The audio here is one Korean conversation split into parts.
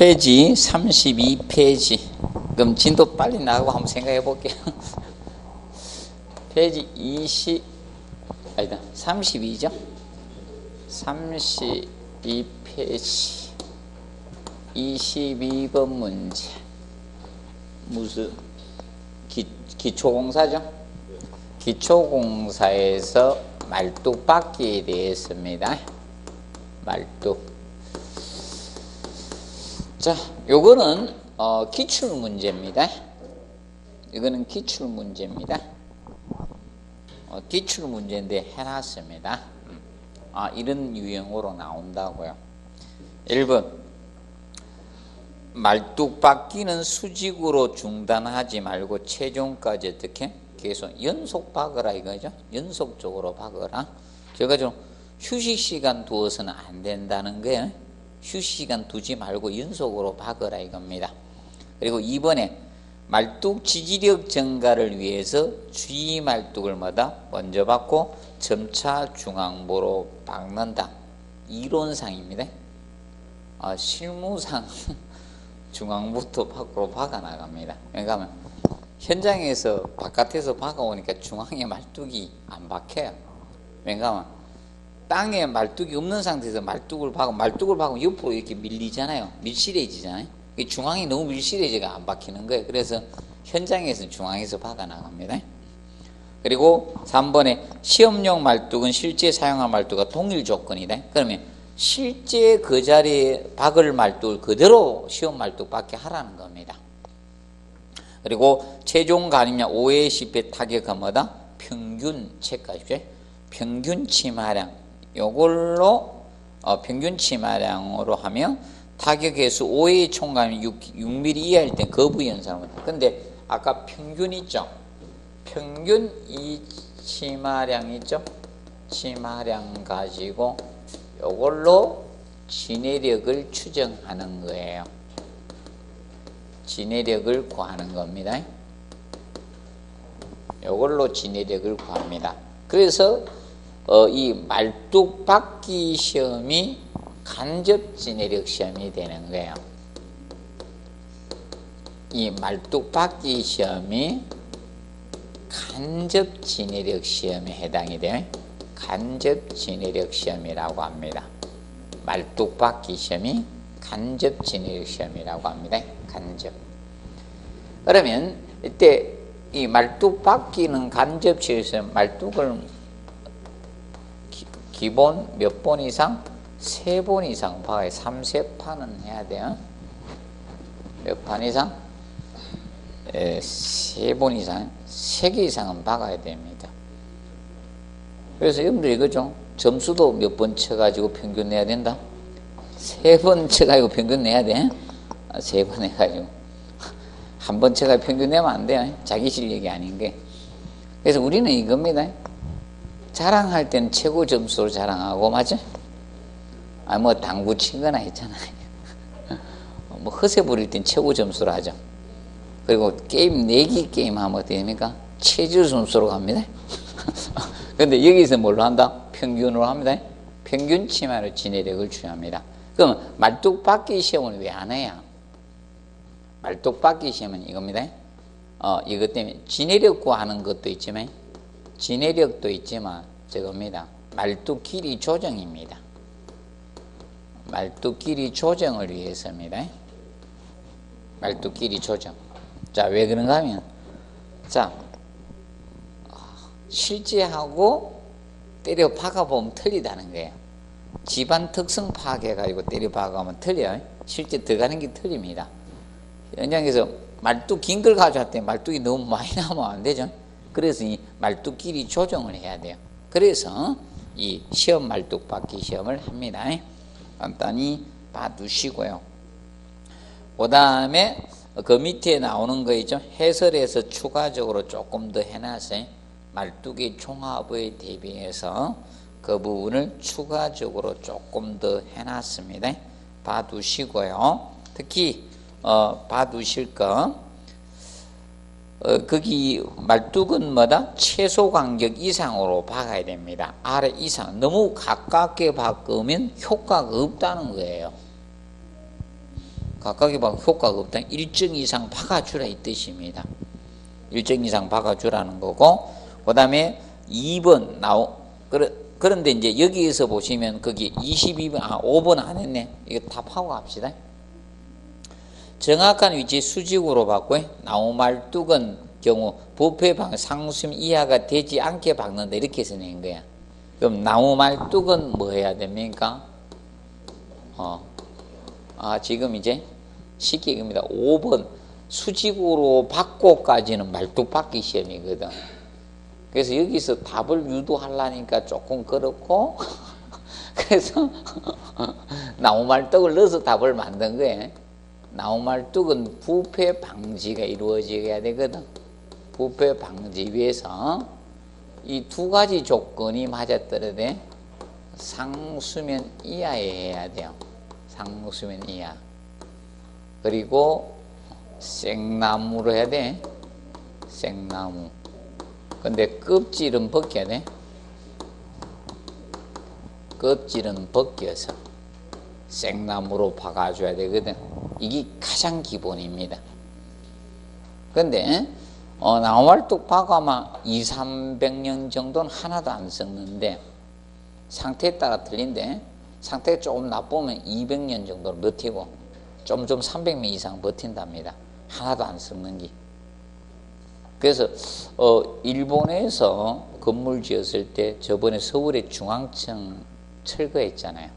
페이지 32페이지. 그럼 진도 빨리 나가고 한번 생각해 볼게요. 페이지 32죠? 32페이지 22번 문제. 무슨 기초공사죠? 기초공사에서 말뚝박기에 대해서입니다. 말뚝. 자, 요거는 기출문제입니다. 이거는 기출문제입니다. 기출문제인데 해놨습니다. 이런 유형으로 나온다고요. 1번 말뚝박기는 수직으로 중단하지 말고 체중까지 어떻게 계속 연속 박으라 이거죠. 연속적으로 박으라. 그래가지고 휴식시간 두어서는 안 된다는 거예요. 휴식시간 두지 말고 연속으로 박으라 이겁니다. 그리고 2번에 말뚝 지지력 증가를 위해서 주의 말뚝을 먼저 박고 점차 중앙부로 박는다. 이론상입니다. 실무상 중앙부터 밖으로 박아 나갑니다. 그러니까 현장에서 바깥에서 박아오니까 중앙에 말뚝이 안 박혀요. 왜냐하면 땅에 말뚝이 없는 상태에서 말뚝을 박으면 옆으로 이렇게 밀리잖아요. 밀실해지잖아요. 중앙이 너무 밀실해지가 안 박히는 거예요. 그래서 현장에서 중앙에서 박아 나갑니다. 그리고 3번에 시험용 말뚝은 실제 사용할 말뚝과 동일 조건이다. 그러면 실제 그 자리에 박을 말뚝을 그대로 시험 말뚝 박게 하라는 겁니다. 그리고 최종 가림량 5의 10배 타격은 뭐다? 평균 체크하십시오. 평균 치마량. 요걸로 평균 치마량으로 하면 타격 개수 5의 총감이 6mm 이하일 때 거부 현상을. 근데 아까 평균 있죠? 평균 이 치마량 있죠? 치마량 가지고 요걸로 진해력을 추정하는 거예요. 진해력을 구하는 겁니다. 요걸로 진해력을 구합니다. 그래서 이 말뚝박기 시험이 간접 진해력 시험이 되는 거예요. 이 말뚝박기 시험이 간접 진해력 시험에 해당이 돼요. 간접 진해력 시험이라고 합니다. 말뚝박기 시험이 간접 진해력 시험이라고 합니다. 간접. 그러면 이때 이 말뚝박기는 간접 진해력 말뚝을 기본 몇 번 이상? 3번 이상 박아야 3세판은 해야 돼요. 몇 판 이상? 3번 이상, 3개 이상은 박아야 됩니다. 그래서 여러분들 이거죠. 점수도 몇 번 쳐가지고 평균 내야 된다? 3번 쳐가지고 평균 내야 돼? 3번 해가지고. 한 번 쳐가지고 평균 내면 안 돼요. 자기 실력이 아닌 게. 그래서 우리는 이겁니다. 자랑할 때는 최고 점수로 자랑하고, 맞죠? 뭐 당구 치거나 했잖아요. 뭐 허세 부릴 땐 최고 점수로 하죠. 그리고 게임, 내기 게임 하면 어떻게 됩니까? 최저 점수로 갑니다. 근데 여기서 뭘로 한다? 평균으로 합니다. 평균 치마로 진해력을 추정합니다. 그럼 말뚝박기 시험은 왜 안 해요? 말뚝박기 시험은 이겁니다. 이것 때문에 진해력 구하는 것도 있지만, 진해력도 있지만, 저겁니다. 말뚝 길이 조정입니다. 말뚝 길이 조정을 위해서입니다. 말뚝 길이 조정. 자, 왜 그런가 하면, 자, 실제하고 때려 박아보면 틀리다는 거예요. 집안 특성 파악해가지고 때려 박아보면 틀려요. 실제 들어가는 게 틀립니다. 현장에서 말뚝 긴 걸 가져왔더니 말뚝이 너무 많이 나오면 안 되죠. 그래서 이 말뚝 길이 조정을 해야 돼요. 그래서 이 시험 말뚝 박기 시험을 합니다. 간단히 봐두시고요. 그 다음에 그 밑에 나오는 거 있죠. 해설에서 추가적으로 조금 더 해놨어요. 말뚝의 총합에 대비해서 그 부분을 추가적으로 조금 더 해놨습니다. 봐두시고요. 특히 봐두실 거 거기 말뚝은 뭐다? 최소 간격 이상으로 박아야 됩니다. 아래 이상. 너무 가깝게 박으면 효과가 없다는 거예요. 각각의 방 효과가 없다. 일정 이상 박아주라 이 뜻입니다. 일정 이상 박아주라는 거고, 그 다음에 2번 그런데 이제 여기에서 보시면 거기 22번, 5번 안 했네. 이거 답하고 갑시다. 정확한 위치 수직으로 받고, 나무말뚝은 경우 부패 상수심 이하가 되지 않게 박는다. 이렇게 해서 낸 거야. 그럼 나무말뚝은 뭐 해야 됩니까? 지금 이제 쉽게 얘기합니다. 5번 수직으로 받고까지는 말뚝 받기 시험이거든. 그래서 여기서 답을 유도하려니까 조금 그렇고 그래서 나무말뚝을 넣어서 답을 만든 거예요. 나무말뚝은 부패 방지가 이루어져야 되거든. 부패 방지 위해서 이 두 가지 조건이 맞아떨어야 돼. 상수면 이하에 해야 돼요. 상수면 이하. 그리고 생나무로 해야 돼. 생나무. 근데 껍질은 벗겨야 돼. 껍질은 벗겨서 생나무로 박아줘야 되거든. 이게 가장 기본입니다. 근데 나무말뚝 박아만 200~300년 정도는 하나도 안 썩는데, 상태에 따라 틀린데 상태가 조금 나쁘면 200년 정도는 버티고 좀 300년 이상 버틴답니다. 하나도 안 썩는 게. 그래서 일본에서 건물 지었을 때 저번에 서울에 중앙청 철거했잖아요.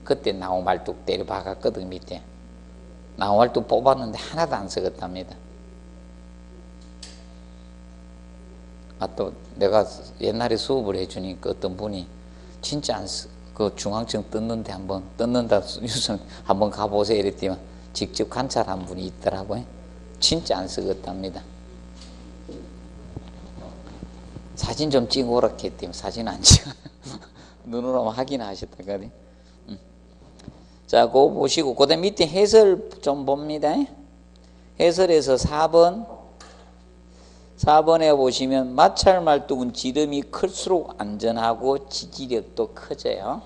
그때 나무말뚝 때려 박았거든. 밑에 나무말뚝 뽑았는데 하나도 안 썩었답니다. 또 내가 옛날에 수업을 해주니까 어떤 분이 진짜 그 중앙청 뜯는데 뜯는다 뉴스 한번 가보세요 이랬더니 직접 관찰한 분이 있더라고요. 진짜 안 썩었답니다. 사진 좀 찍어오라 했더니 사진 안 찍어. 눈으로 확인하셨다거든. 자, 그거 보시고 그 다음 밑에 해설 좀 봅니다. 해설에서 4번에 보시면 마찰말뚝은 지름이 클수록 안전하고 지지력도 커져요.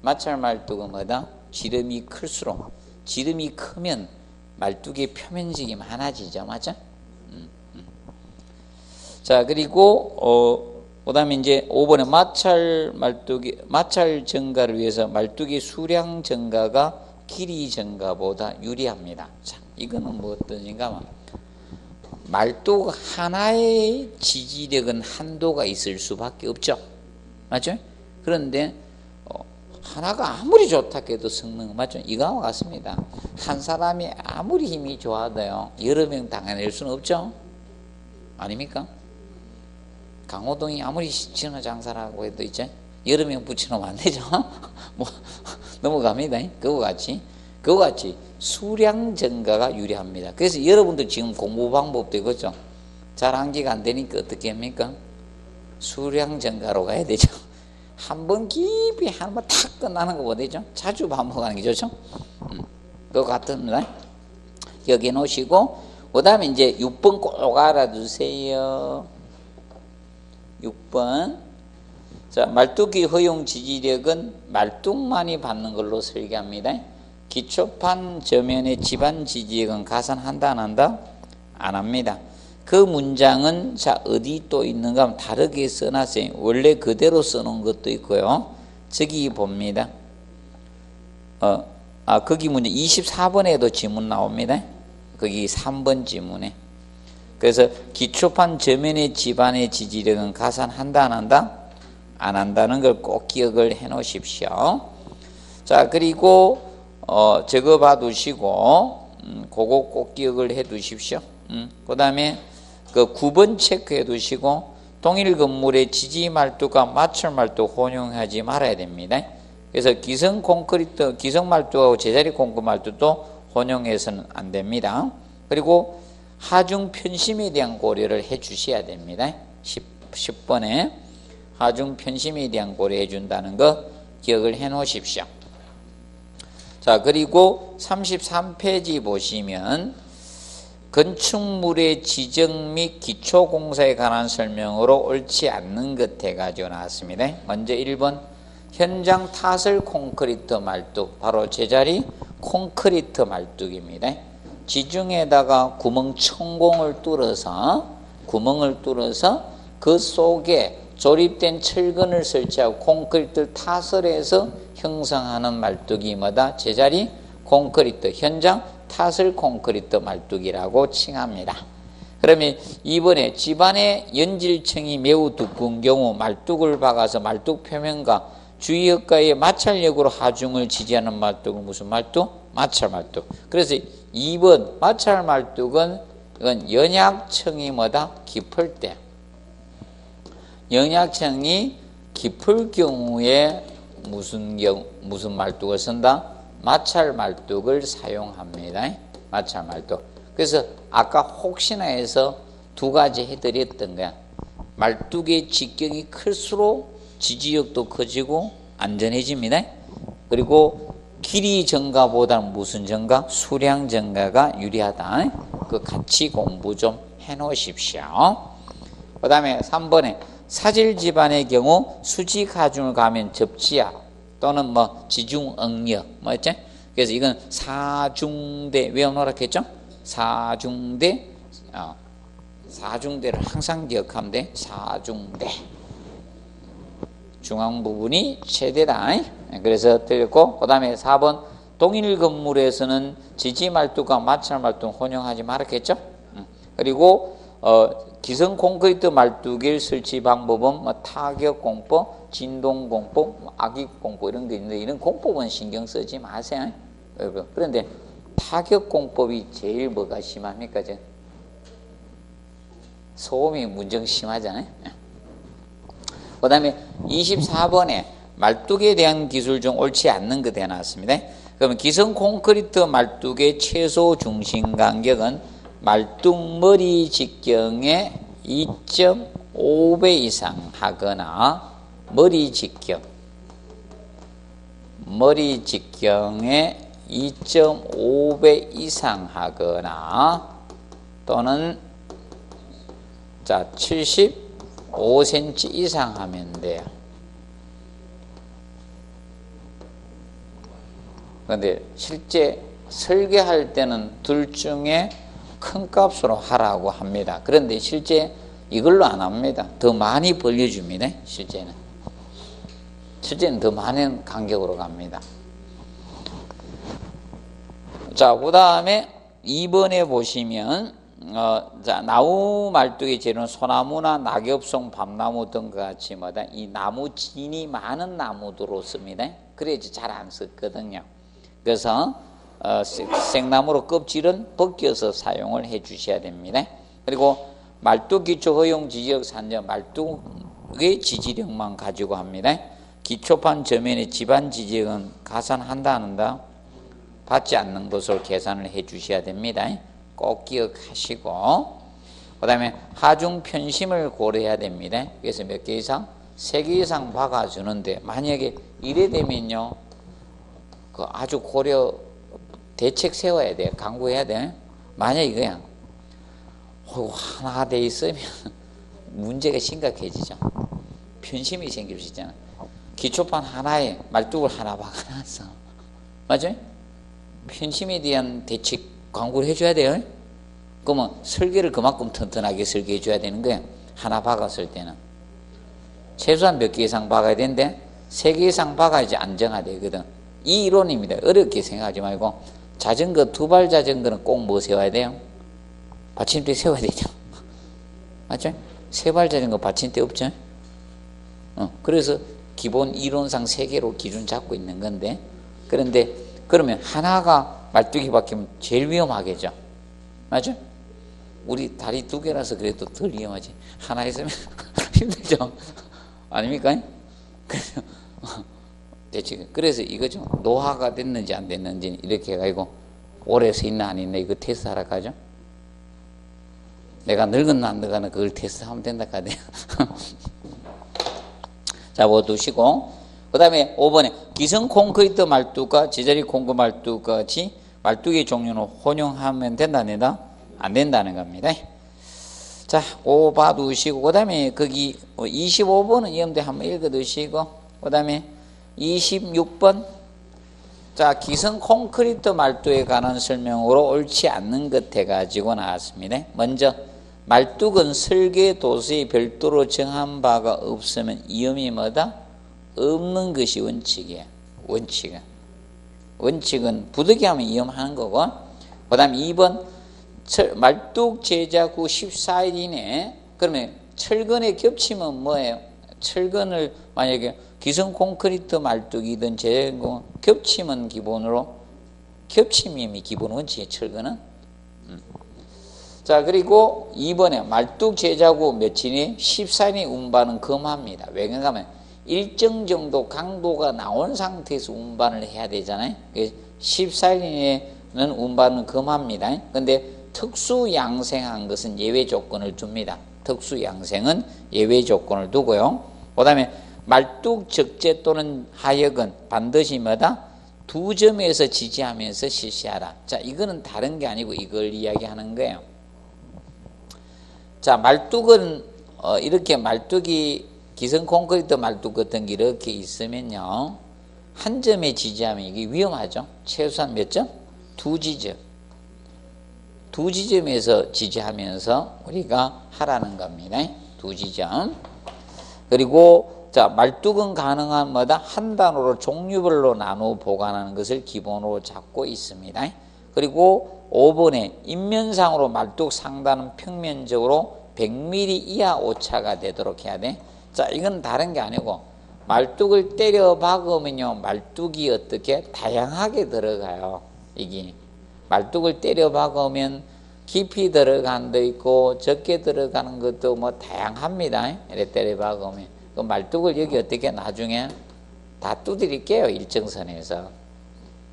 마찰말뚝은 뭐다? 지름이 클수록. 지름이 크면 말뚝의 표면적이 많아지죠. 맞죠? 자, 그리고 그 다음에 이제 5번에 마찰 증가를 위해서 말뚝의 수량 증가가 길이 증가보다 유리합니다. 자, 이거는 뭐 어떠신가? 말뚝 하나의 지지력은 한도가 있을 수밖에 없죠. 맞죠? 그런데 하나가 아무리 좋다 해도 성능 맞죠? 이거와 같습니다. 한 사람이 아무리 힘이 좋아도요, 여러 명 당해낼 수는 없죠. 아닙니까? 강호동이 아무리 신화장사라고 해도 이제 여러 명 붙여놓으면 안 되죠. 뭐 넘어갑니다. 그거 같이 수량 증가가 유리합니다. 그래서 여러분들 지금 공부 방법도 그렇죠. 잘 암기가 안 되니까 어떻게 합니까? 수량 증가로 가야 되죠. 한 번 깊이 한 번 탁 끝나는 거보다 되죠. 자주 반복하는 게 좋죠. 그거 같습니다. 여기 놓으시고 그 다음에 이제 6번 꼭 알아두세요. 6번. 자, 말뚝의 허용 지지력은 말뚝만이 받는 걸로 설계합니다. 기초판 저면의 지반 지지력은 가산한다 안 한다? 안 합니다. 그 문장은 자 어디 또 있는가 하면 다르게 써놨어요. 원래 그대로 써놓은 것도 있고요. 저기 봅니다. 거기 문제 24번에도 지문 나옵니다. 거기 3번 지문에. 그래서 기초판 저면의 지반의 지지력은 가산한다 안 한다? 안 한다는 걸 꼭 기억을 해 놓으십시오. 자, 그리고 저거 봐두시고 그거 꼭 기억을 해 두십시오. 그 다음에 그 9번 체크해 두시고 동일 건물의 지지 말뚝과 마찰 말뚝 혼용하지 말아야 됩니다. 그래서 기성 콘크리트, 기성 말뚝하고 제자리 콘크리트 말뚝도 혼용해서는 안 됩니다. 그리고 하중 편심에 대한 고려를 해 주셔야 됩니다. 10번에 하중 편심에 대한 고려해 준다는 거 기억을 해 놓으십시오. 자, 그리고 33페이지 보시면 건축물의 지정 및 기초공사에 관한 설명으로 옳지 않는 것 해가지고 나왔습니다. 먼저 1번 현장 타설 콘크리트 말뚝, 바로 제자리 콘크리트 말뚝입니다. 지중에다가 천공을 뚫어서 그 속에 조립된 철근을 설치하고 콘크리트를 타설해서 형성하는 말뚝이 뭐다? 제자리 콘크리트, 현장 타설 콘크리트 말뚝이라고 칭합니다. 그러면 이번에 집안의 연질층이 매우 두꺼운 경우 말뚝을 박아서 말뚝 표면과 주위역과의 마찰력으로 하중을 지지하는 말뚝은 무슨 말뚝? 마찰 말뚝. 그래서 2번 마찰 말뚝은 이건 연약층이 뭐다? 깊을 때. 연약층이 깊을 경우에 무슨 말뚝을 쓴다? 마찰 말뚝을 사용합니다. 마찰 말뚝. 그래서 아까 혹시나 해서 두 가지 해드렸던 거야. 말뚝의 직경이 클수록 지지력도 커지고 안전해집니다. 그리고 길이 증가보다는 무슨 증가? 수량 증가가 유리하다. 그 같이 공부 좀 해놓으십시오. 그 다음에 3번에 사질 집안의 경우 수직 하중을 가하면 접지압 또는 지중응력 뭐였지? 그래서 이건 사중대 외워놓으라 했죠? 사중대를 항상 기억하면 돼. 사중대. 중앙 부분이 최대다. 그래서 틀렸고, 그 다음에 4번 동일 건물에서는 지지 말뚝과 마찰 말뚝 혼용하지 말았겠죠? 그리고 기성 콘크리트 말뚝의 설치 방법은 타격 공법, 진동 공법, 악익 공법 이런 게 있는데 이런 공법은 신경 쓰지 마세요. 그런데 타격 공법이 제일 뭐가 심합니까? 소음이 문제가 심하잖아요. 그 다음에 24번에 말뚝에 대한 기술 중 옳지 않는 거 되어 나왔습니다. 그러면 기성 콘크리트 말뚝의 최소 중심 간격은 말뚝 머리 직경의 2.5배 이상 하거나 머리 직경의 2.5배 이상 하거나 또는 75cm 이상 하면 돼요. 그런데 실제 설계할 때는 둘 중에 큰 값으로 하라고 합니다. 그런데 실제 이걸로 안 합니다. 더 많이 벌려줍니다. 실제는 더 많은 간격으로 갑니다. 자, 그 다음에 2번에 보시면 나무 말뚝의 재료는 소나무나 낙엽송, 밤나무 등과 같이 이 나무 진이 많은 나무도로 씁니다. 그래야지 잘 안 썼거든요. 그래서 생나무로 껍질은 벗겨서 사용을 해 주셔야 됩니다. 그리고 말뚝 기초 허용 지지력 산정, 말뚝의 지지력만 가지고 합니다. 기초판 저면의 집안 지지력은 가산한다 안 한다? 받지 않는 것으로 계산을 해 주셔야 됩니다. 꼭 기억하시고, 그 다음에 하중 편심을 고려해야 됩니다. 그래서 몇 개 이상? 3개 이상 박아주는데 만약에 이래 되면요, 아주 고려 대책 세워야 돼. 강구해야 돼. 만약 이거야 하나 돼 있으면 문제가 심각해지죠. 편심이 생길 수 있잖아. 기초판 하나에 말뚝을 하나 박아놨어. 맞아요? 편심에 대한 대책 광고를 해줘야 돼요. 그러면 설계를 그만큼 튼튼하게 설계해 줘야 되는 거예요. 하나 박았을 때는 최소한 몇 개 이상 박아야 되는데 3개 이상 박아야지 안정화되거든. 이 이론입니다. 어렵게 생각하지 말고. 자전거, 두발 자전거는 꼭 뭐 세워야 돼요? 받침대 세워야 되죠. 맞죠? 세발 자전거 받침대 없죠? 그래서 기본 이론상 3개로 기준 잡고 있는 건데, 그런데 그러면 하나가 말뚝이 박히면 제일 위험하겠죠. 맞죠? 우리 다리 2개라서 그래도 덜 위험하지. 하나 있으면 힘들죠. 아닙니까? 그래서 이거죠. 노화가 됐는지 안 됐는지 이렇게 해가지고 오래 서 있나 안 있나 이거 테스트 하러 가죠. 내가 늙었나 안 늙었나 그걸 테스트하면 된다 카대요. 자, 뭐 두시고, 그 다음에 5번에 기성 콘크리트 말뚝과 제자리 콘크 말뚝 같이 말뚝의 종류는 혼용하면 된다 안 된다? 안 된다는 겁니다. 자, 오 봐두시고, 그 다음에 거기 25번은 여러분들 한번 읽어두시고, 그 다음에 26번 자, 기성 콘크리트 말뚝에 관한 설명으로 옳지 않는 것 해가지고 나왔습니다. 먼저 말뚝은 설계 도서에 별도로 정한 바가 없으면 위험이 뭐다? 없는 것이 원칙이에요. 원칙은 부득이하면 위험하는 거고, 그 다음에 2번 말뚝 제작 후 14일 이내에, 그러면 철근에 겹치면 뭐예요? 철근을 만약에 기성 콘크리트 말뚝이든 제공 겹치면 기본으로 겹침이 기본 원칙이에요. 철근은. 자, 그리고 2번에 말뚝 제작 후 며칠이 14일이 운반은 금합니다. 왜 그러냐면 일정 정도 강도가 나온 상태에서 운반을 해야 되잖아요. 14일 이내는 운반은 금합니다. 근데 특수 양생한 것은 예외 조건을 줍니다. 특수 양생은 예외 조건을 두고요. 그 다음에 말뚝 적재 또는 하역은 반드시 뭐다? 2점에서 지지하면서 실시하라. 자, 이거는 다른 게 아니고 이걸 이야기하는 거예요. 자, 말뚝은 이렇게 말뚝이 기성 콘크리트 말뚝 같은 게 이렇게 있으면요, 한 점에 지지하면 이게 위험하죠. 최소한 몇 점? 2지점. 2지점에서 지지하면서 우리가 하라는 겁니다. 2지점. 그리고 자, 말뚝은 가능한 뭐다? 한 단으로 종류별로 나누어 보관하는 것을 기본으로 잡고 있습니다. 그리고 5번에 인면상으로 말뚝 상단은 평면적으로 100mm 이하 오차가 되도록 해야 돼. 자, 이건 다른 게 아니고 말뚝을 때려 박으면요, 말뚝이 어떻게 다양하게 들어가요. 이게 말뚝을 때려 박으면 깊이 들어간 데 있고 적게 들어가는 것도 뭐 다양합니다. 이렇게 때려 박으면 그 말뚝을 여기 어떻게 나중에 다 두드릴게요. 일정선에서.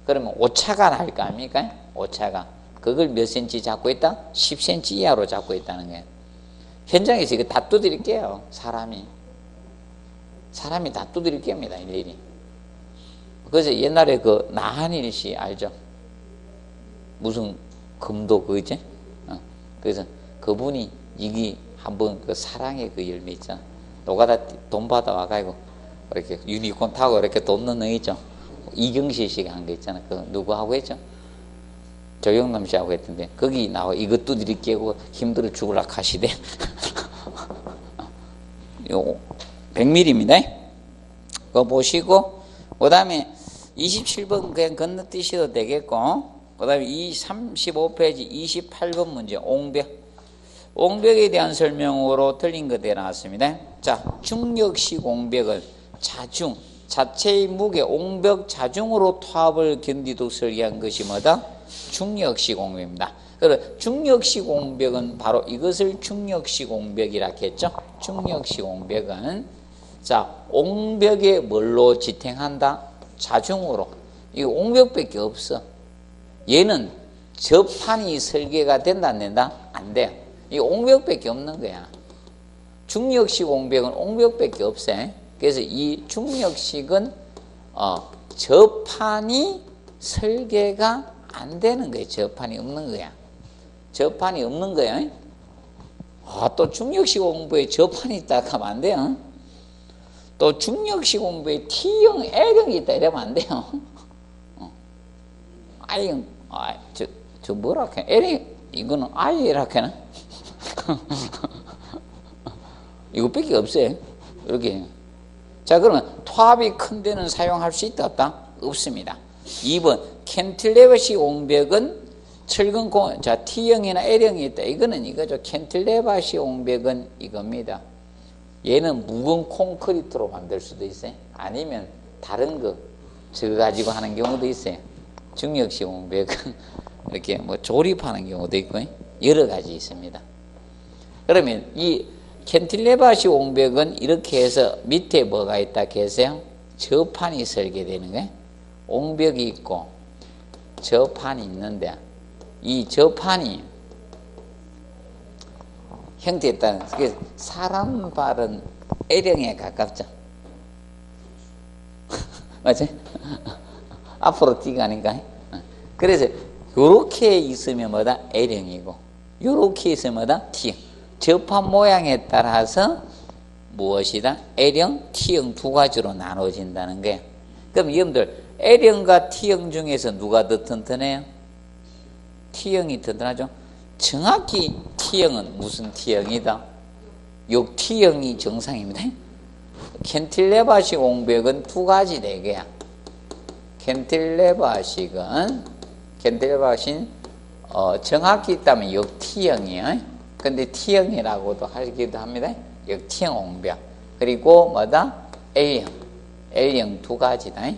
그러면 오차가 날 거 아닙니까? 오차가. 그걸 몇 cm 잡고 있다? 10cm 이하로 잡고 있다는 거예요. 현장에서 이거 다 두드릴게요. 사람이 다 두드릴 겁니다. 일일이. 그래서 옛날에 그 나한일 씨 알죠? 무슨 금도 그지? 그래서 그분이 이게 한번 그 사랑의 그 열매 있잖아. 노가다 돈 받아 와가지고 이렇게 유니콘 타고 이렇게 돈 넣는 거 있죠? 이경실 씨가 한 거 있잖아. 그 누구하고 했죠? 조영남 씨하고 했던데 거기 나와 이것 두드리 깨고 힘들어 죽으라 하시대. 요 100mm입니다. 그거 보시고 그 다음에 27번 그냥 건너뛰셔도 되겠고, 그 다음에 35페이지 28번 문제 옹벽에 대한 설명으로 틀린 거 나왔습니다. 자, 중력식 옹벽을 자체의 무게 옹벽 자중으로 토합을 견디도록 설계한 것이 뭐다? 중력식 옹벽입니다. 그래서 중력식 옹벽은 바로 이것을 중력식 옹벽이라 했죠. 중력식 옹벽은 자, 옹벽에 뭘로 지탱한다? 자중으로. 이거 옹벽밖에 없어. 얘는 접판이 설계가 된다 안 된다? 안 돼요. 이 옹벽밖에 없는 거야. 중력식 옹벽은 옹벽밖에 없어요. 그래서 이 중력식은 접판이 설계가 안 되는 거예요. 접판이 없는 거야. 접판이 없는 거야. 또 중력식 옹벽에 접판이 있다 하면 안 돼요. 또 중력식 옹벽에 T형, L형이 있다 이러면 안 돼요. I형, 저 뭐라 해? L형, 이거는 I라 해나? 이거밖에 없어요. 이렇게. 자, 그러면 토합이 큰 데는 사용할 수 있다 없다? 없습니다. 2번 캔틸레버식 옹벽은 철근 자, T형이나 L형이 있다. 이거는 이거죠. 캔틸레버식 옹벽은 이겁니다. 얘는 묵은 콘크리트로 만들 수도 있어요. 아니면 다른 거 저거 가지고 하는 경우도 있어요. 중력식 옹벽은 이렇게 뭐 조립하는 경우도 있고 여러 가지 있습니다. 그러면 이 캔틸레버식 옹벽은 이렇게 해서 밑에 뭐가 있다 계세요? 저판이 설계되는 거예요. 옹벽이 있고 저판이 있는데 이 저판이 형태에 따른 사람 발은 L형에 가깝죠. 맞지? 앞으로 T가 아닌가? 그래서 요렇게 있으면 뭐다? L형이고 요렇게 있으면 뭐다? T형. 접판 모양에 따라서 무엇이다? L형, T형 두 가지로 나눠진다는 거예요. 그럼 여러분들 L형과 T형 중에서 누가 더 튼튼해요? T형이 튼튼하죠. 정확히 T형은 무슨 T형이다? 6T형이 정상입니다. 캔틸레바식 옹벽은 두 가지 대개야. 캔틸레바식은 정확히 있다면 6T형이에요. 근데 T형이라고도 하기도 합니다. 6T형 옹벽. 그리고 뭐다? L형 두 가지다.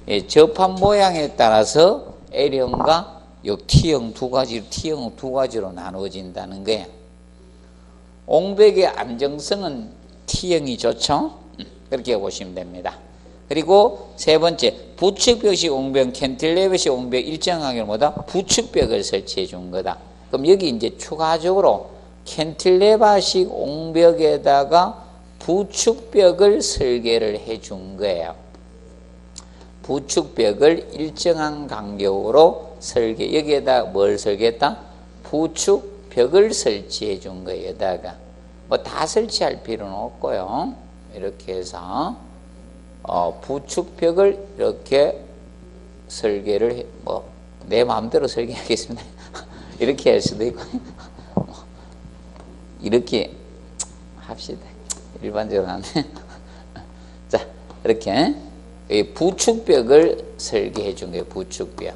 예, 접합 모양에 따라서 L형과 T형 두 가지로 나누어진다는 거예요. 옹벽의 안정성은 T형이 좋죠. 그렇게 보시면 됩니다. 그리고 세 번째, 부축벽식 옹벽, 캔틸레버식 옹벽 일정하게 뭐다? 부축벽을 설치해 준 거다. 그럼 여기 이제 추가적으로 캔틸레버식 옹벽에다가 부축벽을 설계를 해 준 거예요. 부축벽을 일정한 간격으로 여기에다 뭘 설계했다? 부축벽을 설치해 준 거예요. 여기다가 뭐 다 설치할 필요는 없고요. 이렇게 해서 부축벽을 이렇게 설계를 내 마음대로 설계하겠습니다. 이렇게 할 수도 있고 이렇게 합시다. 일반적으로 하네. 자, 이렇게 부축벽을 설계해 준 거예요. 부축벽.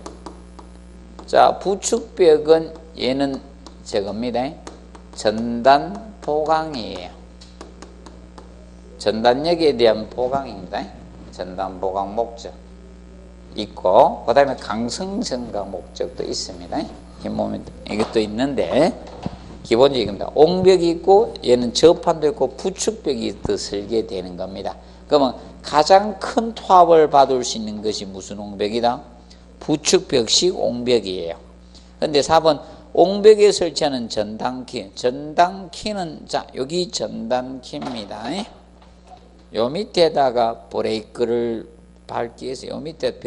자, 부축벽은 얘는 저겁니다. 전단 보강이에요. 전단력에 대한 보강입니다. 전단 보강 목적 있고, 그 다음에 강성 증가 목적도 있습니다. 흰몸에 이것도 있는데 기본적입니다. 옹벽이 있고 얘는 저판도 있고 부축벽이 또 설계되는 겁니다. 그러면 가장 큰 토합을 받을 수 있는 것이 무슨 옹벽이다? 부축벽식 옹벽이에요. 그런데 4번 옹벽에 설치하는 전단키. 전단키는 자 여기 전단키입니다. 요 밑에다가 브레이크를 밟기 위해서 요 밑에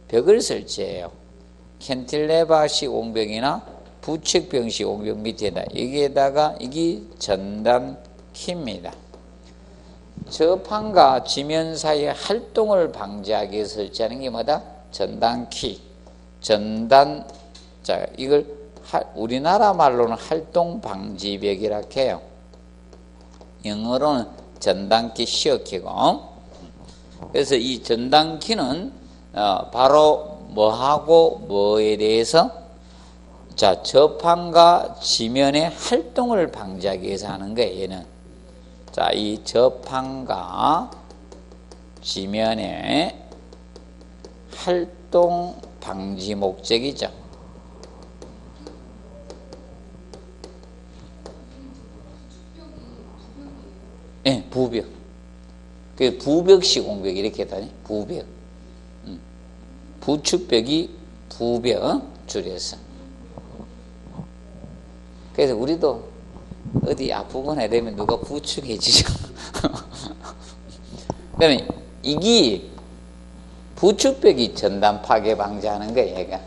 벽을 설치해요. 캔틸레버식 옹벽이나 부축벽식 옹벽 밑에다 여기에다가 이게 전단키입니다. 저판과 지면 사이의 활동을 방지하기 위해서 설치하는 게 뭐다? 전단키. 자 이걸 우리나라 말로는 활동 방지벽이라고 해요. 영어로는 전단키 시어키고. 그래서 이 전단키는 바로 뭐하고 뭐에 대해서 자 저판과 지면의 활동을 방지하기 위해서 하는 거예요. 얘는 자 이 저판과 지면의 활동 방지 목적이죠. 예, 부벽. 그 부벽식 옹벽 이렇게 했다니. 부벽. 부축벽이 부벽 줄여서. 그래서 우리도 어디 아프거나 이러면 누가 부축해 주죠. 그러면 이게 부축벽이 전단 파괴 방지하는 거예요. 얘가.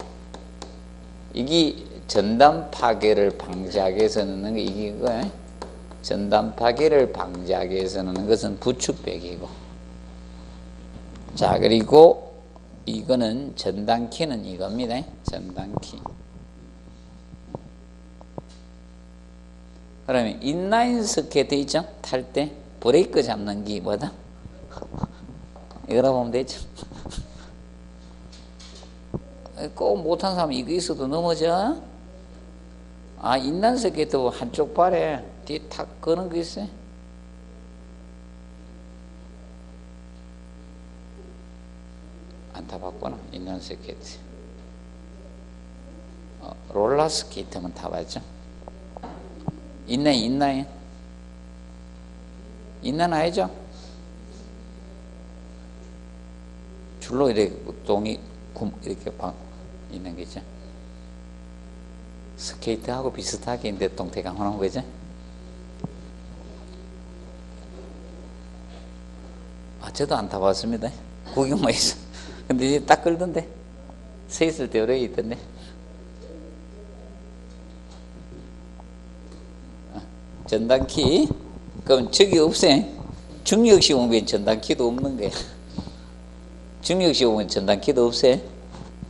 이게 전단 파괴를 방지하기 위해서 넣는 거 이게 이거예요. 전단 파괴를 방지하기 위해서 넣는 것은 부축벽이고. 자, 그리고 이거는 전단키는 이겁니다. 전단키. 그러면 인라인 스케이트 있죠? 탈 때 브레이크 잡는 게 뭐다? 이거라 보면 되죠. 꼭 못한 사람 이거 있어도 넘어져? 아, 인라인 스케이트 한쪽 발에 뒤에 탁 거는 거 있어요? 안 타봤구나. 인라인 스케이트. 롤러 스케이트만 타봤죠? 있나요? 있나는 알죠? 줄로 이렇게 동이 이렇게 있는 거죠. 스케이트하고 비슷하게 있는데 동태강화하는 거죠. 아, 저도 안 타봤습니다. 구경만 했어. 근데 이제 딱 끌던데. 서 있을 때 오래 있던데. 전단키. 그럼 저기 없어요. 중력식 옹벽 전단키도 없는 거예요. 중력시험 보면 전단키도 없어요.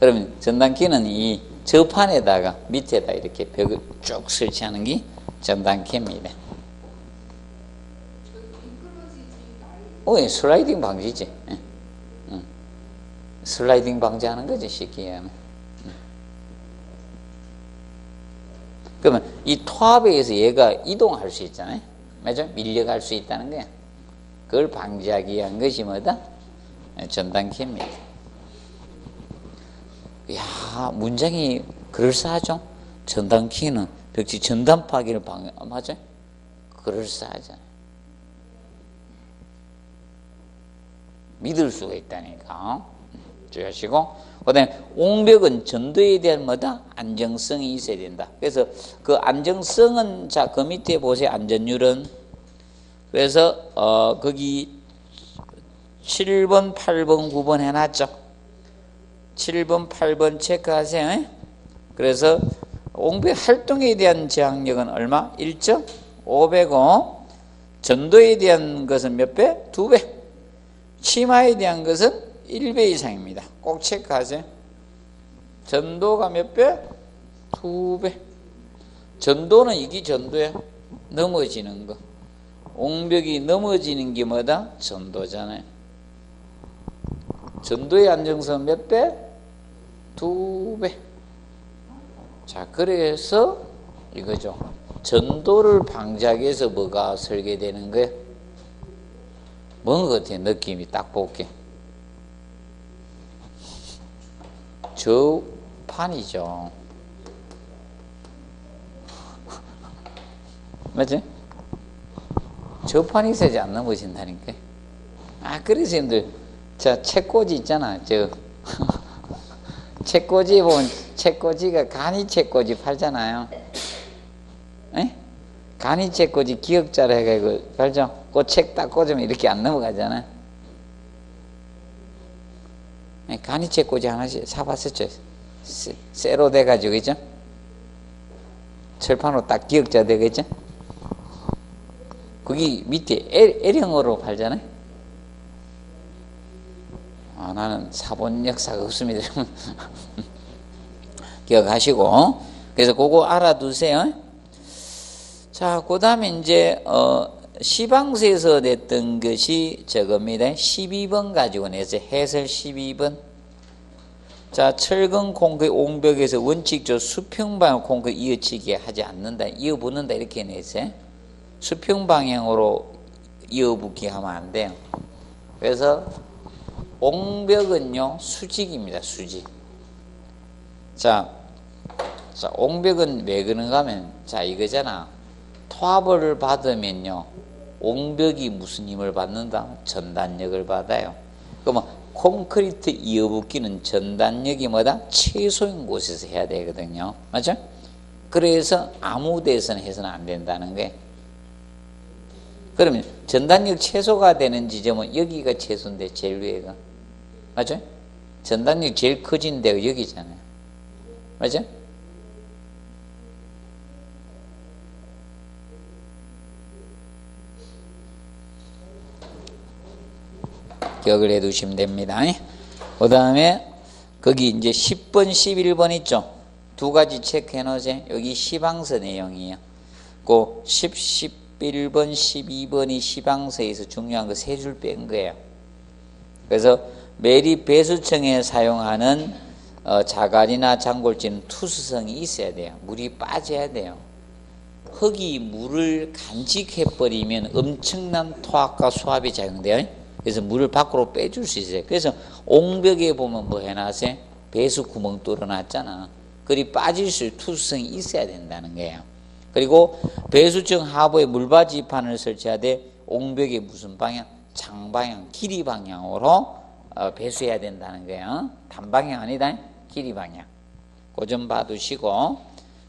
그러면 전단키는 이 저판에다가 밑에다 이렇게 벽을 쭉 설치하는 게 전단키입니다. 슬라이딩 방지지. 슬라이딩 방지하는 거지, 쉽게 얘기하면. 그러면 이 토합에 의해서 얘가 이동할 수 있잖아요. 맞죠? 밀려갈 수 있다는 거야. 그걸 방지하기 위한 것이 뭐다? 전단키입니다. 이야, 문장이 그럴싸하죠? 전단키는 벽지 전단 파기를 방해, 맞아요? 그럴싸하잖아요. 믿을 수가 있다니까. 주의하시고, 그 다음에 옹벽은 전도에 대한 뭐다? 안정성이 있어야 된다. 그래서 그 안정성은, 자, 그 밑에 보세요. 안전율은. 그래서 거기 7번, 8번, 9번 해놨죠. 7번, 8번 체크하세요. 그래서 옹벽 활동에 대한 저항력은 얼마? 1.5배고 전도에 대한 것은 몇 배? 2배. 치마에 대한 것은 1배 이상입니다. 꼭 체크하세요. 전도가 몇 배? 2배. 전도는 이게 전도야. 넘어지는 거. 옹벽이 넘어지는 게 뭐다? 전도잖아요. 전도의 안정성 몇 배? 2배. 자, 그래서 이거죠. 전도를 방지하기 위해서 뭐가 설계되는 거예요? 뭔 것 같아요? 느낌이 딱 볼게. 저 판이죠. 맞지? 저 판이 있어야지 안 넘어진다니까. 그래서 여러분들, 자, 책꽂이 있잖아. 책꽂이 보면, 책꽂이가 간이 책꽂이 팔잖아요. 에? 간이 책꽂이 기억자로 해가지고 팔죠? 그 책 딱 꽂으면 이렇게 안 넘어가잖아. 간이 책꽂이 하나씩 사봤었죠? 쇠로 돼가지고, 그죠? 철판으로 딱 기억자 되겠죠? 거기 밑에 L형으로 팔잖아요? 나는 사본 역사가 없습니다. 기억하시고. 그래서 그거 알아두세요. 자, 그 다음에 이제, 시방서에서 냈던 것이 저겁니다. 12번 가지고 냈어요. 해설 12번. 자, 철근 콘크리트 옹벽에서 원칙적으로 수평방향 콘크리트 이어치게 하지 않는다. 이어붙는다. 이렇게 냈어요. 수평방향으로 이어붙기 하면 안 돼요. 그래서 옹벽은요, 수직입니다. 수직. 자, 옹벽은 왜 그런가 하면, 자, 이거잖아. 토합을 받으면요, 옹벽이 무슨 힘을 받는다? 전단력을 받아요. 그러면 콘크리트 이어붙기는 전단력이 뭐다? 최소인 곳에서 해야 되거든요. 맞죠? 그래서 아무 데서는 해서는 안 된다는 거예요. 그러면 전단력 최소가 되는 지점은 여기가 최소인데, 제일 위에가. 맞죠? 전단력 제일 커진 데가 여기잖아요. 맞죠? 기억을 해 두시면 됩니다. 그 다음에 거기 이제 10번, 11번 있죠? 두 가지 체크해 놓으세요. 여기 시방서 내용이에요. 그 11번, 12번이 시방서에서 중요한 거 세 줄 뺀 거예요. 그래서 매립 배수청에 사용하는 자갈이나 장골지는 투수성이 있어야 돼요. 물이 빠져야 돼요. 흙이 물을 간직해버리면 엄청난 토합과 수합이 작용돼요. 그래서 물을 밖으로 빼줄 수 있어요. 그래서 옹벽에 보면 뭐 해놨어요? 배수 구멍 뚫어놨잖아. 그리 빠질 수 있는 투수성이 있어야 된다는 거예요. 그리고 배수청 하부에 물받이판을 설치하되 옹벽의 무슨 방향? 장방향, 길이 방향으로 배수해야 된다는 거예요. 단방향 아니다. 길이 방향. 그 점 봐두시고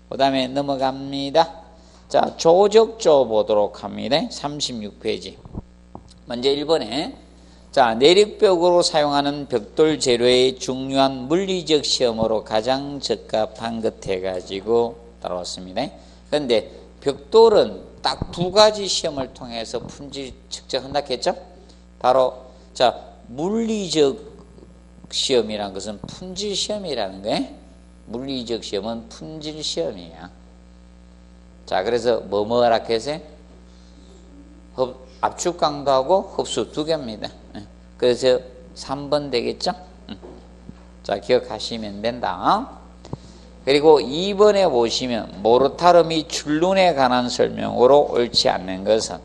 그 다음에 넘어갑니다. 자, 조적조 보도록 합니다. 36페이지. 먼저 1번에 자, 내력벽으로 사용하는 벽돌 재료의 중요한 물리적 시험으로 가장 적합한 것 해가지고 따라왔습니다. 그런데 벽돌은 딱 두 가지 시험을 통해서 품질 측정한다 했죠? 바로 자, 물리적 시험이란 것은 품질 시험이라는 거예요. 물리적 시험은 품질 시험이야. 자, 그래서 뭐라 해서 압축 강도하고 흡수 두 개입니다. 그래서 3번 되겠죠? 자, 기억하시면 된다. 그리고 2번에 보시면 모르타르 및 줄눈에 관한 설명으로 옳지 않는 것은,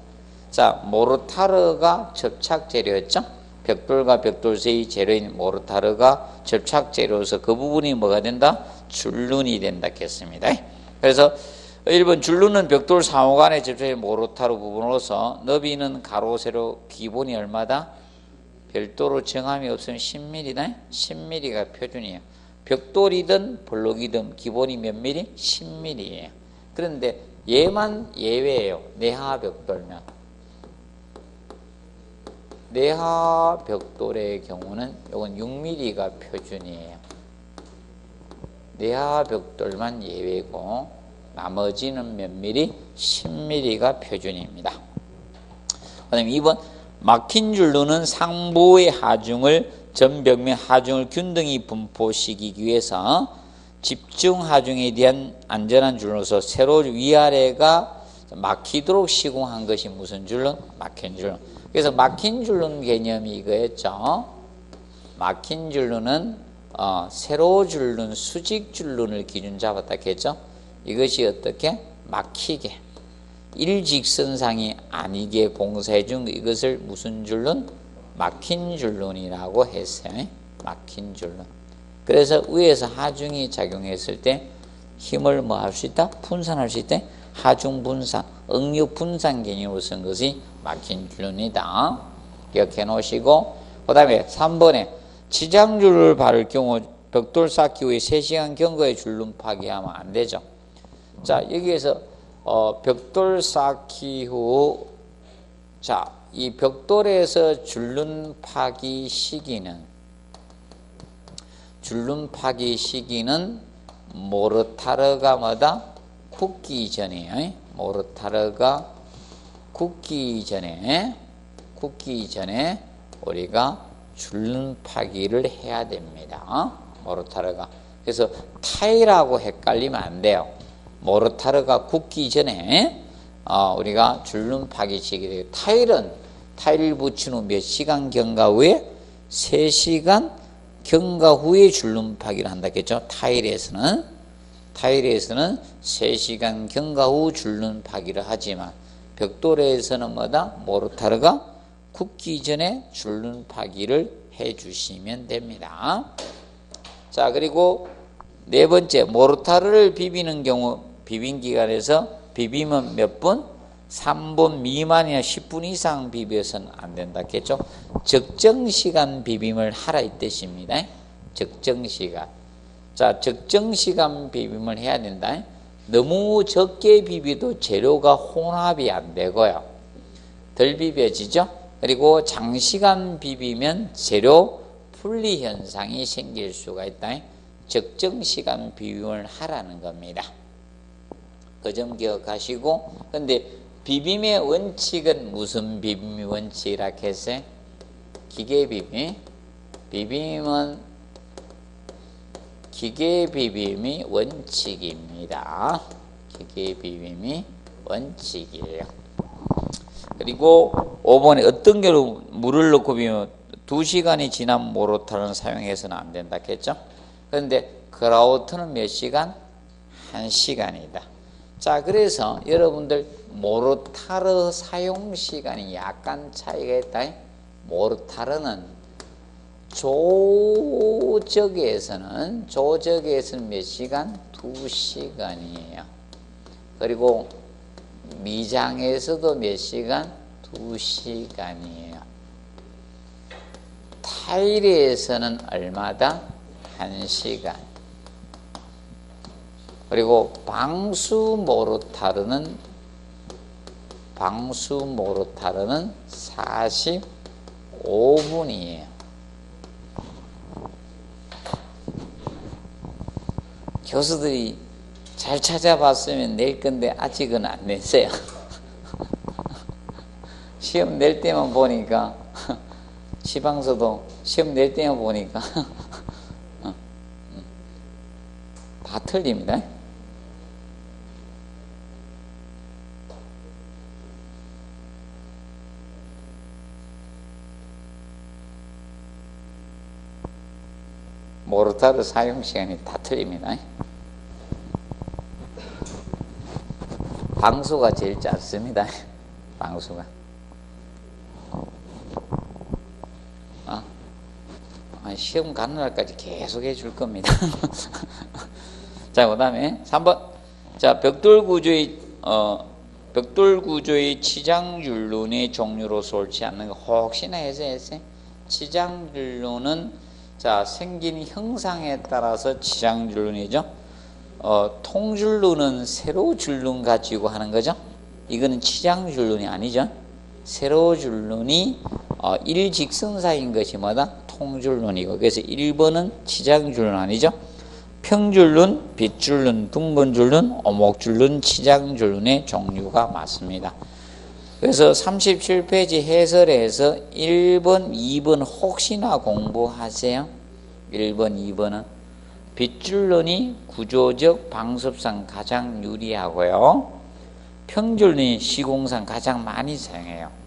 자, 모르타르가 접착 재료였죠? 벽돌과 벽돌 사이 재료인 모르타르가 접착 재료로서 그 부분이 뭐가 된다? 줄눈이 된다 했습니다. 그래서 1번 줄눈은 벽돌 상호간에 접착된 모르타르 부분으로서 너비는 가로 세로 기본이 얼마다? 별도로 정함이 없으면 10mm다. 10mm가 표준이에요. 벽돌이든 블록이든 기본이 몇 mm? 10mm예요. 그런데 얘만 예외예요. 내하 벽돌면. 내하 벽돌의 경우는 이건 6mm가 표준이에요. 내하 벽돌만 예외고 나머지는 몇 mm? 10mm가 표준입니다. 그 다음에 2번 막힌 줄눈은 상부의 하중을 전벽면 하중을 균등히 분포시키기 위해서 집중 하중에 대한 안전한 줄로서 세로 위아래가 막히도록 시공한 것이 무슨 줄눈? 막힌 줄눈. 그래서 막힌 줄눈 개념이 이거였죠. 막힌 줄눈은 세로 줄눈, 수직 줄눈을 기준 잡았다 했죠. 이것이 어떻게? 막히게 일직선상이 아니게 공사해 준 이것을 무슨 줄눈? 막힌 줄눈이라고 했어요. 막힌 줄눈. 그래서 위에서 하중이 작용했을 때 힘을 뭐 할 수 있다? 분산할 수 있다? 하중 분산, 응육 분산 개념으로 쓴 것이 막힌 줄눈이다. 기억해 놓으시고, 그 다음에 3번에 치장줄을 바를 경우 벽돌 쌓기 후에 3시간 경과의 줄눈 파기하면 안 되죠. 자, 여기에서 벽돌 쌓기 후, 자, 이 벽돌에서 줄눈 파기 시기는 모르타르가 뭐다? 굳기 전이에요. 모르타르가 굳기 전에 우리가 줄눈 파기를 해야 됩니다. 모르타르가. 그래서 타일하고 헷갈리면 안 돼요. 모르타르가 굳기 전에 우리가 줄눈 파기 시기 되고, 타일을 붙인 후 몇 시간 경과 후에 3시간 경과 후에 줄눈 파기를 한다 했죠. 타일에서는 3시간 경과 후 줄눈 파기를 하지만 벽돌에서는 뭐다? 모르타르가 굳기 전에 줄눈 파기를 해 주시면 됩니다. 자, 그리고 네 번째, 모르타르를 비비는 경우 비빈 기간에서 비비면 몇 분? 3분 미만이나 10분 이상 비벼서는 안 된다 했죠. 적정 시간 비빔을 하라 이 뜻입니다. 적정 시간. 자, 적정 시간 비빔을 해야 된다. 너무 적게 비비도 재료가 혼합이 안 되고요. 덜 비벼지죠. 그리고 장시간 비비면 재료 분리 현상이 생길 수가 있다. 적정 시간 비빔을 하라는 겁니다. 그 점 기억하시고, 근데 비빔의 원칙은 무슨 비빔의 원칙이라 했어요? 기계 비빔. 비빔은 기계 비빔이 원칙입니다. 기계 비빔이 원칙이에요. 그리고 5번에 어떤 경우 물을 넣고 비비면 2시간이 지난 모르타르는 사용해서는 안 된다 했죠. 그런데 그라우트는 몇 시간? 1시간이다. 자, 그래서 여러분들 모르타르 사용 시간이 약간 차이가 있다. 모르타르는 조적에서는 몇 시간? 2시간이에요. 그리고 미장에서도 몇 시간? 2시간이에요. 타일에서는 얼마다? 1시간. 그리고 방수 모르타르는 45분이에요. 교수들이 잘 찾아봤으면 낼 건데 아직은 안 냈어요. 시험 낼 때만 보니까 지방서도 시험 낼 때 보니까 다 틀립니다. 모르타르 사용 시간이 다 틀립니다. 방수가 제일 짧습니다. 방수가. 시험 가는 날까지 계속 해줄 겁니다. 자, 그 다음에 3번. 자, 벽돌구조의 치장줄눈의 종류로서 옳지 않는 거 혹시나 해서 치장줄눈은 자, 생긴 형상에 따라서 치장줄눈이죠. 통줄눈은 세로줄눈 가지고 하는 거죠. 이거는 치장줄눈이 아니죠. 세로줄눈이 일직선사인 것이 뭐다? 통줄눈이고, 그래서 1번은 치장줄눈 아니죠. 평줄눈, 빗줄눈, 둥근줄눈, 오목줄눈, 치장줄눈의 종류가 맞습니다. 그래서 37페이지 해설에서 1번, 2번 혹시나 공부하세요. 1번, 2번은 빗줄눈이 구조적 방습상 가장 유리하고요. 평줄눈이 시공상 가장 많이 사용해요.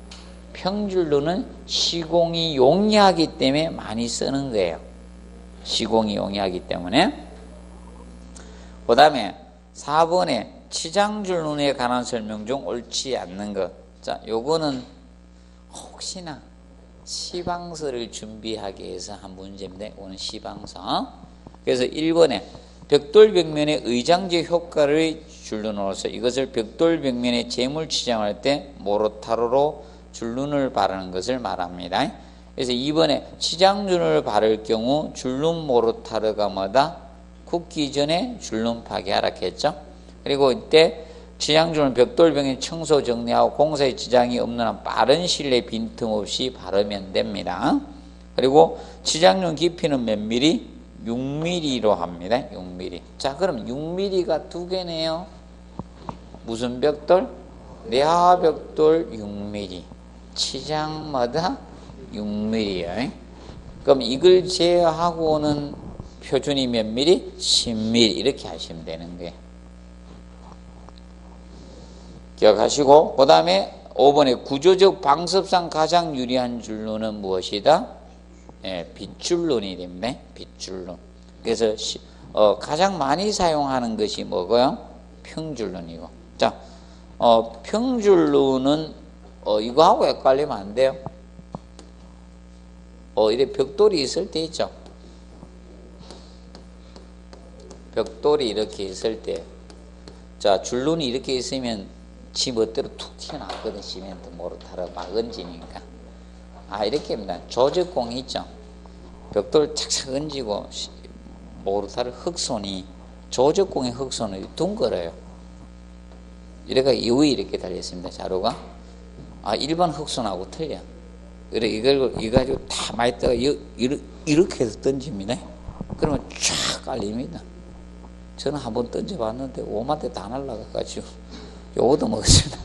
평줄눈은 시공이 용이하기 때문에 많이 쓰는 거예요. 시공이 용이하기 때문에. 그 다음에 4번에 치장줄눈에 관한 설명 중 옳지 않는 것. 자, 요거는 혹시나 시방서를 준비하기 위해서 한 문제인데, 오늘 시방서. 그래서 1번에 벽돌벽면에 의장제 효과를 줄눈으로서 이것을 벽돌벽면에 재물 치장할 때 모로타르로 줄눈을 바르는 것을 말합니다. 그래서 2번에 치장줄눈을 바를 경우 줄눈 모로타르가 뭐다? 굳기 전에 줄눈 파괴하라 했죠. 그리고 이때 치장줄눈 벽돌벽면 청소 정리하고 공사에 지장이 없는 한 빠른 시일 내에 빈틈없이 바르면 됩니다. 그리고 치장줄눈 깊이는 몇 미리? 6mm로 합니다. 6mm. 자, 그럼 6mm가 두 개네요. 무슨 벽돌? 내화벽돌 6mm. 치장마다 6mm요. 그럼 이걸 제어하고는 표준이 몇 mm? 10mm. 이렇게 하시면 되는 거예요. 기억하시고, 그 다음에 5번에 구조적 방습상 가장 유리한 줄눈은 무엇이다? 빗줄눈이 됩니다. 빗줄눈. 그래서 가장 많이 사용하는 것이 뭐고요? 평줄눈이고. 자, 평줄눈은 이거하고 헷갈리면 안 돼요. 이래 벽돌이 있을 때 있죠. 벽돌이 이렇게 있을 때, 자, 줄눈이 이렇게 있으면 지 멋대로 툭 튀어나왔거든. 시멘트 모르타르 막 얹으니까. 이렇게 합니다. 조적공이 있죠. 벽돌 착착 얹고 모르타르 흑손이, 조적공의 흑손이 둥글어요. 이래가 이후에 이렇게 달렸습니다. 자루가. 일반 흑손하고 틀려. 그래, 이거 가지고 다 많이 떠가 이렇게 해서 던집니다. 그러면 쫙 깔립니다. 저는 한번 던져봤는데 5만대 다 날라가가지고 요것도 먹었습니다.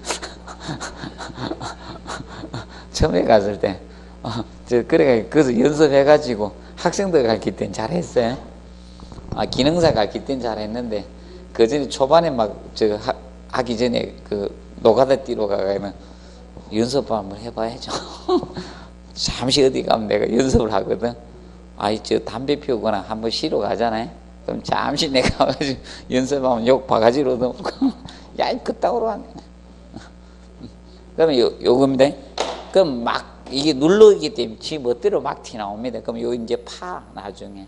처음에 갔을 때 그래, 그래서 연습해가지고 학생들 가르칠 땐 잘했어요. 기능사 가르칠 땐 잘했는데, 그 전에 초반에 하기 전에 노가다 뛰러 가면 연습 한번 해봐야죠. 잠시 어디 가면 내가 연습을 하거든. 저 담배 피우거나 한번 쉬러 가잖아요. 그럼 잠시 내가 가가지고 연습하면 욕 바가지로 넣고, 야, 이 그따구로 하네. 그러면 요겁니다. 그럼 이게 눌러있기 때문에 지 멋대로 막 튀나옵니다. 그럼 요 이제 나중에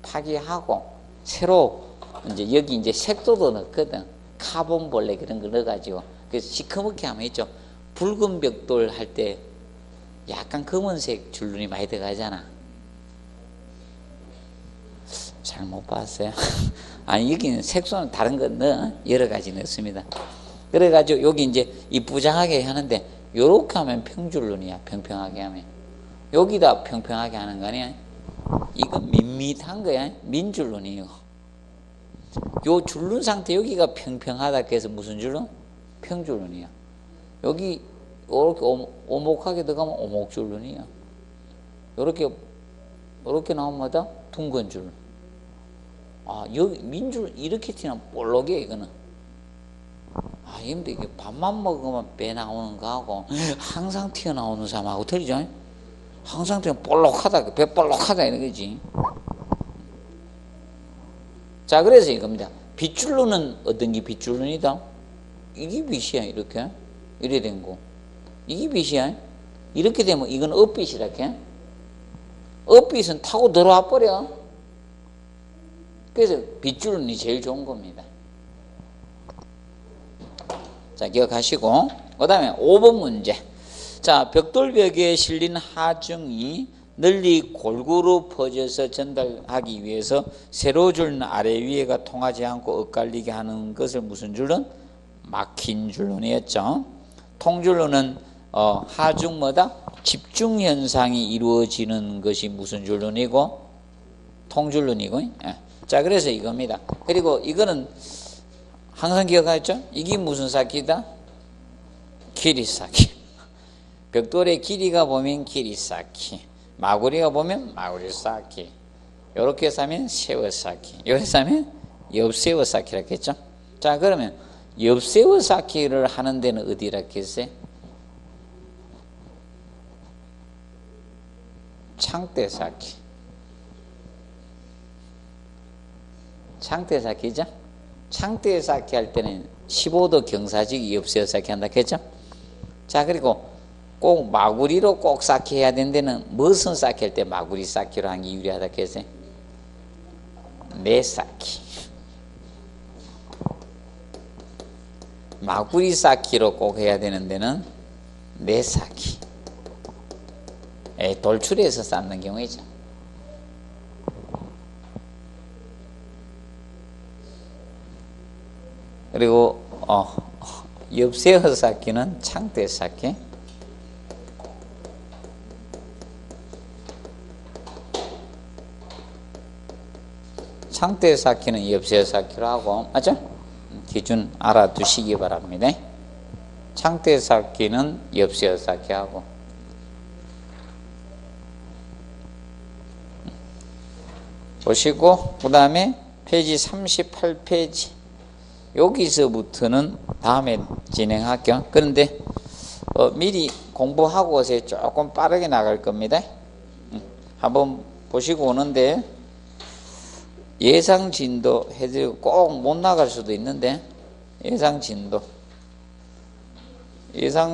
파기하고, 새로 여기 이제 색도도 넣거든. 카본벌레 그런 거 넣어가지고. 그래서 시커멓게 하면 있죠. 붉은 벽돌 할 때 약간 검은색 줄눈이 많이 들어가잖아. 잘 못 봤어요. 여기는 색소는 다른 거 넣어. 여러 가지 넣습니다. 그래가지고 여기 이제 이쁘장하게 하는데, 요렇게 하면 평줄눈이야. 평평하게 하면. 여기다 평평하게 하는 거 아니야? 이거 밋밋한 거야. 민줄눈이요. 요 줄눈 상태 여기가 평평하다 해서 무슨 줄눈? 평줄눈이야. 여기 이렇게 오목하게 들어가면 오목줄눈이야. 요렇게 이렇게 나오면 뭐다? 둥근 줄. 아, 여기 민줄 이렇게 튀는 볼록해 이거는. 아, 근데 이게 밥만 먹으면 배 나오는 거하고 항상 튀어나오는 사람하고 틀리죠? 항상 튀어 볼록하다, 배 볼록하다 이런 거지. 자, 그래서 이겁니다. 빗줄로는 어떤 게 빗줄론이다? 이게 빛이야, 이렇게. 이래 된 거. 이게 빛이야. 이렇게 되면 이건 업빛이라게. 업빛은 타고 들어와 버려. 그래서 빗줄론이 제일 좋은 겁니다. 자, 기억하시고. 그 다음에 5번 문제. 자, 벽돌벽에 실린 하중이 널리 골고루 퍼져서 전달하기 위해서 세로 줄 아래 위에가 통하지 않고 엇갈리게 하는 것을 무슨 줄론? 막힌 줄론이었죠. 통줄론은 하중 뭐다? 집중 현상이 이루어지는 것이 무슨 줄론이고? 통줄론이고. 예. 자, 그래서 이겁니다. 그리고 이거는 항상 기억하죠? 이게 무슨 쌓기다? 길이 쌓기. 벽돌의 길이가 보면 길이 쌓기, 마구리가 보면 마구리 쌓기, 요렇게 쌓으면 세워 쌓기, 요렇게 쌓으면 옆세워 쌓기라 했죠. 자, 그러면 옆세워 쌓기를 하는 데는 어디라 했어요? 창대 쌓기. 창대 쌓기죠. 창대 쌓기 할 때는 15도 경사지기 옆세워 쌓기 한다 했죠. 자, 그리고 꼭 마구리로 꼭 쌓기 해야 되는 데는 무슨 쌓기 할 때 마구리 쌓기로 하는 게 유리하다 했어요? 매 쌓기. 마구리 쌓기로 꼭 해야 되는 데는 매 쌓기. 돌출해서 쌓는 경우이죠. 그리고 옆세워 쌓기는 창대 쌓기. 창대 쌓기는 옆세워 쌓기로 하고, 맞죠? 기준 알아두시기 바랍니다. 창대 쌓기는 옆세워 쌓기 하고. 보시고, 그 다음에 페이지 38페이지. 여기서부터는 다음에 진행할게요. 그런데 미리 공부하고 오세요. 조금 빠르게 나갈 겁니다. 한번 보시고 오는데 예상 진도 해드리고 꼭 못 나갈 수도 있는데 예상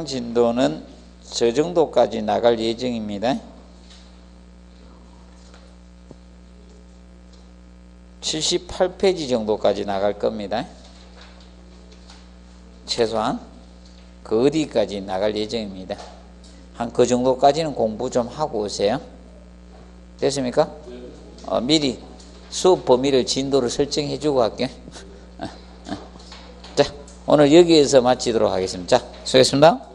진도는 저 정도까지 나갈 예정입니다. 78페이지 정도까지 나갈 겁니다. 최소한 그 어디까지 나갈 예정입니다. 한 그 정도까지는 공부 좀 하고 오세요. 됐습니까? 미리 수업 범위를 진도를 설정해 주고 할게요. 자, 오늘 여기에서 마치도록 하겠습니다. 자, 수고했습니다.